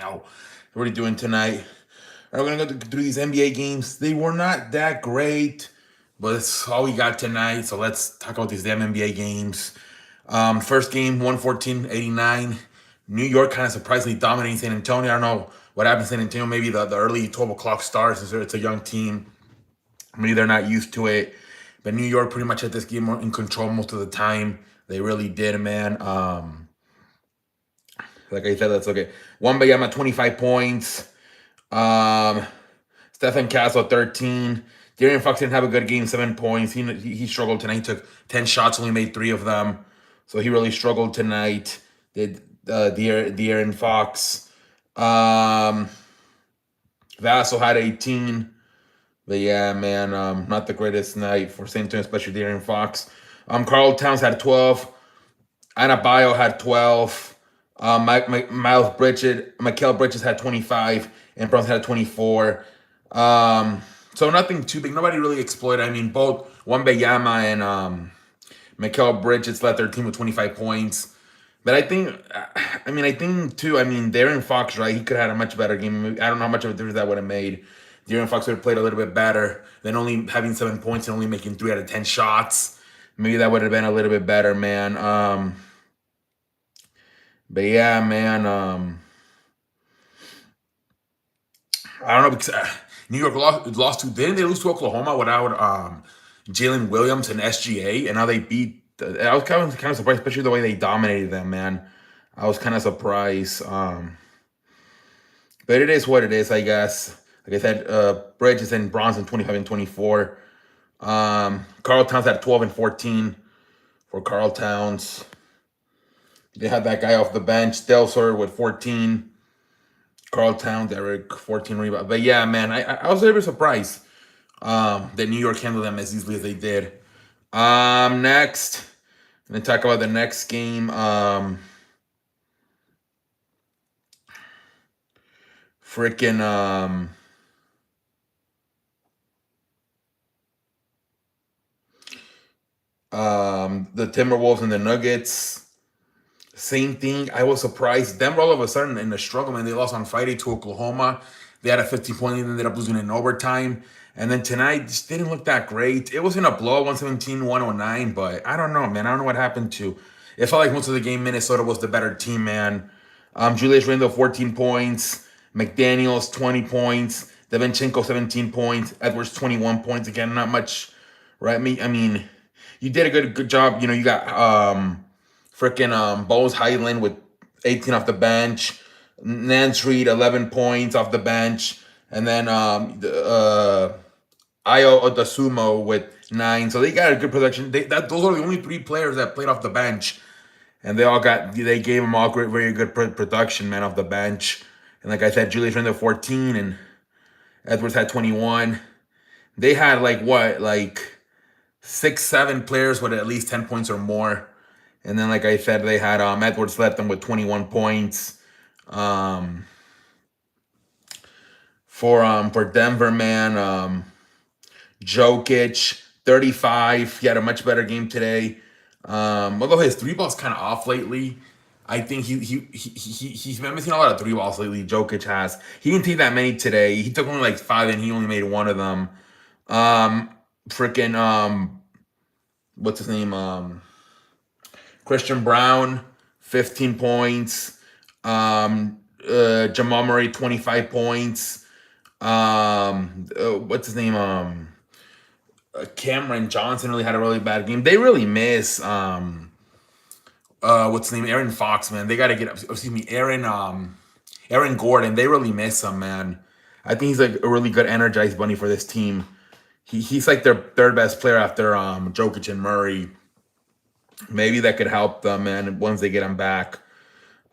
hell. What are we doing tonight? We're gonna go through these NBA games. They were not that great, but it's all we got tonight. So let's talk about these damn NBA games. First game, 114-89. New York kind of surprisingly dominating San Antonio. I don't know what happened to San Antonio. Maybe the early 12 o'clock start since it's a young team. Maybe they're not used to it. But New York pretty much had this game in control most of the time. They really did, man. Like I said, let's look at Wembanyama 25 points. Um, Stephen Castle 13. De'Aaron Fox didn't have a good game, 7 points. He struggled tonight. He took 10 shots, only made 3 of them. So he really struggled tonight. Did De'Aaron Fox. Vassell had 18. But yeah, man, not the greatest night for San Antonio, especially De'Aaron Fox. Karl Towns had 12. Adebayo had 12. Mikal Bridges had 25, and Brunson had 24. So nothing too big. Nobody really exploited. I mean, both Wembanyama and Mikal Bridges led their team with 25 points. But I think too, De'Aaron Fox, right? He could have had a much better game. I don't know how much of a difference that would have made. De'Aaron Fox would have played a little bit better than only having 7 points and only making 3 out of 10 shots. Maybe that would have been a little bit better, man. But yeah, man. I don't know because New York lost to. Didn't they lose to Oklahoma without Jalen Williams and SGA? And now they beat. I was kind of surprised, especially the way they dominated them, man. I was kind of surprised. But it is what it is, I guess. Like I said, Bridges and Bronson 25 and 24. Karl Towns had 12 and 14 for Karl Towns. They had that guy off the bench, Delsor with 14. Karl Towns, Derek, 14 rebounds. But yeah, man, I was a little surprised that New York handled them as easily as they did. Next, I'm going to talk about the next game. The Timberwolves and the Nuggets. Same thing. I was surprised. Denver all of a sudden in the struggle, man. They lost on Friday to Oklahoma. They had a 15-point lead and ended up losing in overtime. And then tonight just didn't look that great. It was in a blow, 117-109, but I don't know, man. I don't know what happened to. It felt like most of the game Minnesota was the better team, man. Julius Randle, 14 points. McDaniels, 20 points. Devinchenko, 17 points. Edwards, 21 points. Again, not much, right? I mean, you did a good job. You know, you got Bose Highland with 18 off the bench. Nance Reed, 11 points off the bench. And then Ayo Odasumo with 9. So they got a good production. Those are the only 3 players that played off the bench. And they gave them all very good production, man, off the bench. And like I said, Julius Randle 14 and Edwards had 21. They had 6, 7 players with at least 10 points or more. And then, like I said, they had Edwards led them with 21 points. For Denver, man, Jokic 35. He had a much better game today. Although his 3 ball's kind of off lately. I think he's been missing a lot of 3 balls lately. Jokic has. He didn't take that many today. He took only 5 and he only made 1 of them. What's his name? Christian Brown, 15 points. Jamal Murray, 25 points. What's his name? Cameron Johnson really had a really bad game. They really miss what's his name? Aaron Fox, man. They got to get up. Excuse me, Aaron Gordon. They really miss him, man. I think he's a really good energized bunny for this team. He's their 3rd best player after Jokic and Murray. Maybe that could help them, man, once they get him back.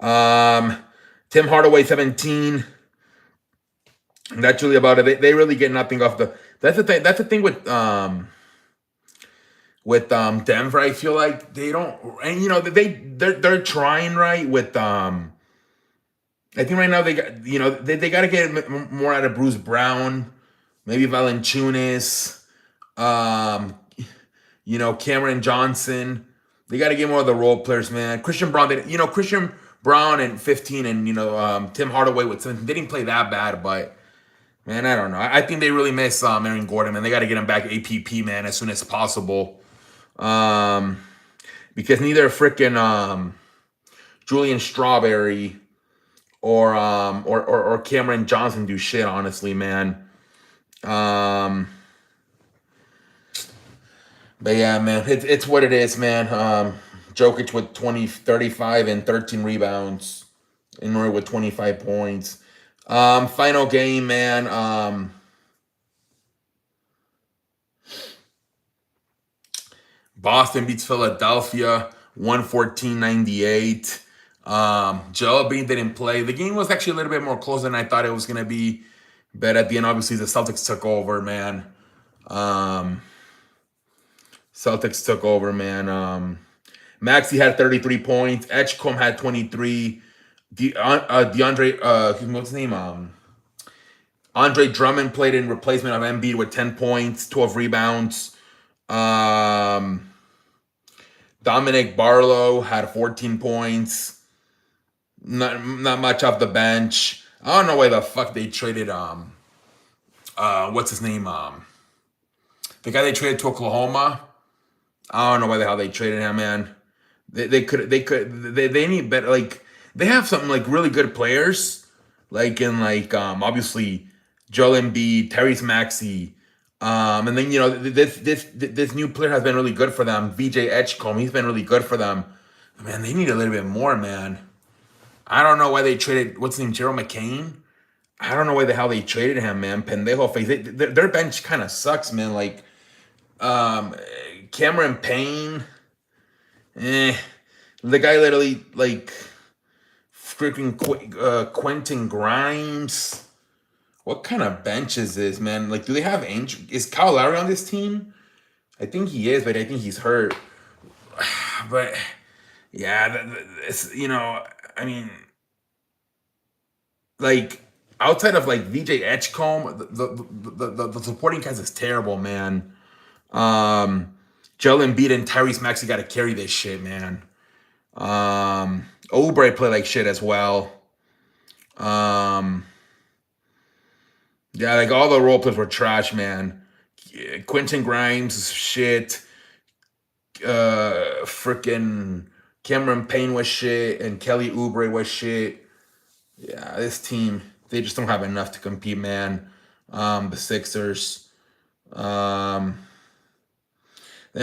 Tim Hardaway, 17. That's really about it. They really get nothing off the. That's the thing. That's the thing with Denver. I feel like they don't, and they're trying, right, with I think right now they got they got to get more out of Bruce Brown, maybe Valanciunas, Cameron Johnson. They got to get more of the role players, man. Christian Braun, Brown and 15, and Tim Hardaway with 17. They didn't play that bad, but man, I don't know. I think they really miss Aaron Gordon, man. They got to get him back APP, man, as soon as possible. Because neither freaking Julian Strawberry or Cameron Johnson do shit, honestly, man. But yeah, man, it's what it is, man. Jokic with 20, 35, and 13 rebounds. And Murray with 25 points. Final game, man. Boston beats Philadelphia 114-98. Joel Embiid didn't play. The game was actually a little bit more close than I thought it was going to be. But at the end, obviously, the Celtics took over, man. Maxey had 33 points. Edgecombe had 23. DeAndre, what's his name? Andre Drummond played in replacement of Embiid with 10 points, 12 rebounds. Dominic Barlow had 14 points. Not much off the bench. I don't know why the fuck they traded what's his name? The guy they traded to Oklahoma. I don't know why the hell they traded him, man. They need better, like, they have some like really good players, like in obviously Joel Embiid, Tyrese Maxey, and then this new player has been really good for them. VJ Edgecombe, he's been really good for them. Man, they need a little bit more, man. I don't know why they traded what's his name, Gerald McCain. I don't know why the hell they traded him, man. Pendejo face. Their bench kind of sucks, man. Like Cameron Payne, the guy literally like freaking Quentin Grimes. What kind of bench is this, man? Like, do they have is Kyle Lowry on this team? I think he is, but I think he's hurt. But yeah, it's, I mean, like outside of like VJ Edgecombe, the supporting cast is terrible, man. Joel Embiid and Tyrese Maxey got to carry this shit, man. Oubre played like shit as well. Yeah, like all the role players were trash, man. Quentin Grimes, shit. Freaking Cameron Payne was shit, and Kelly Oubre was shit. Yeah, this team, they just don't have enough to compete, man. The Sixers. Then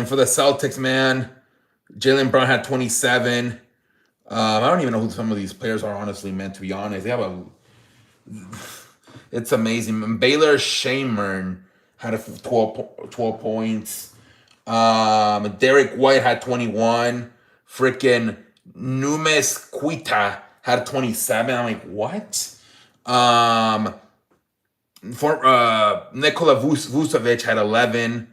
for the Celtics, man, Jaylen Brown had 27. I don't even know who some of these players are, honestly, man, to be honest. They have it's amazing. And Baylor Shamer had 12 points. Derek White had 21. Freaking Numes Quita had 27. I'm like, what? Nikola Vucevic had 11.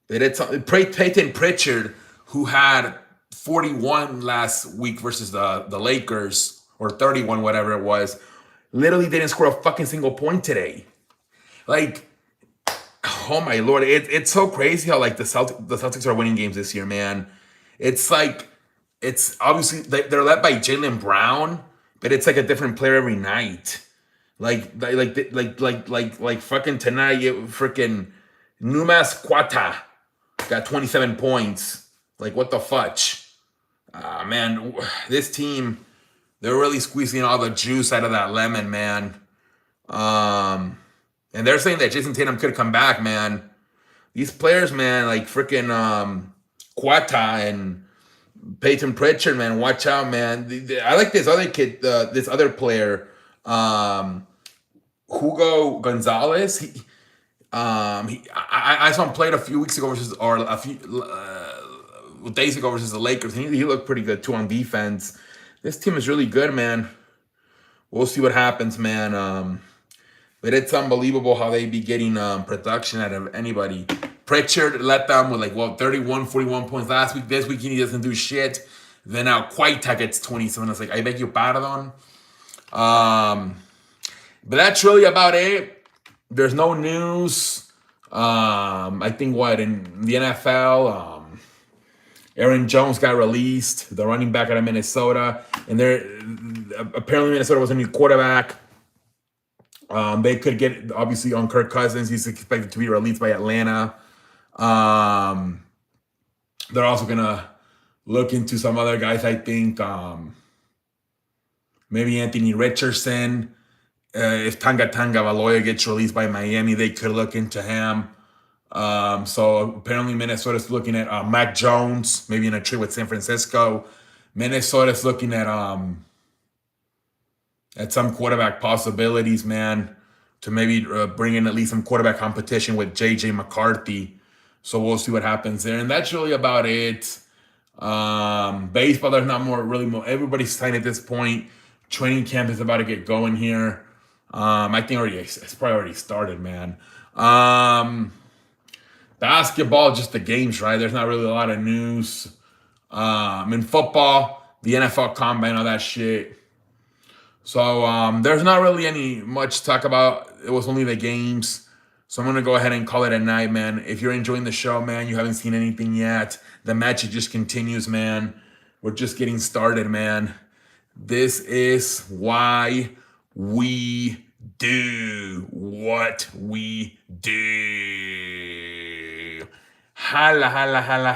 Peyton Pritchard, who had 41 last week versus the Lakers, or 31, whatever it was, literally didn't score a fucking single point today. Like, oh my lord, it's so crazy how like the Celtics are winning games this year, man. It's like, it's obviously they're led by Jaylen Brown, but it's like a different player every night. Like fucking tonight, freaking Numas Quata got 27 points. Like, what the fudge? Man, this team, they're really squeezing all the juice out of that lemon, man. And they're saying that Jason Tatum could come back, man. These players, man, like freaking Quata and Peyton Pritchard, man, watch out, man. I like this other kid, this other player, Hugo Gonzalez. I saw him play a few weeks ago or a few days ago versus the Lakers. He looked pretty good too on defense. This team is really good, man. We'll see what happens, man. But it's unbelievable how they be getting production out of anybody. Pritchard led them with 31, 41 points last week. This week he doesn't do shit. Then now Quaita gets 27. It's like, I beg you pardon. But that's really about it. There's no news. I think in the NFL, Aaron Jones got released, the running back out of Minnesota, and they're apparently Minnesota was a new quarterback. They could get obviously on Kirk Cousins. He's expected to be released by Atlanta. Um, they're also gonna look into some other guys. I think maybe Anthony Richardson. If Tonga Valoya gets released by Miami, they could look into him. So apparently Minnesota's looking at Mac Jones, maybe in a trade with San Francisco. Minnesota's looking at some quarterback possibilities, man, to maybe bring in at least some quarterback competition with JJ McCarthy. So we'll see what happens there, and that's really about it. Baseball, there's not really more. Everybody's signed at this point. Training camp is about to get going here. I think it's probably already started, man. Basketball, just the games, right? There's not really a lot of news. In football, the NFL Combine, all that shit. So there's not really any much to talk about. It was only the games. So I'm gonna go ahead and call it a night, man. If you're enjoying the show, man, you haven't seen anything yet. The magic just continues, man. We're just getting started, man. This is why we do what we do. Holla, holla, holla, holla.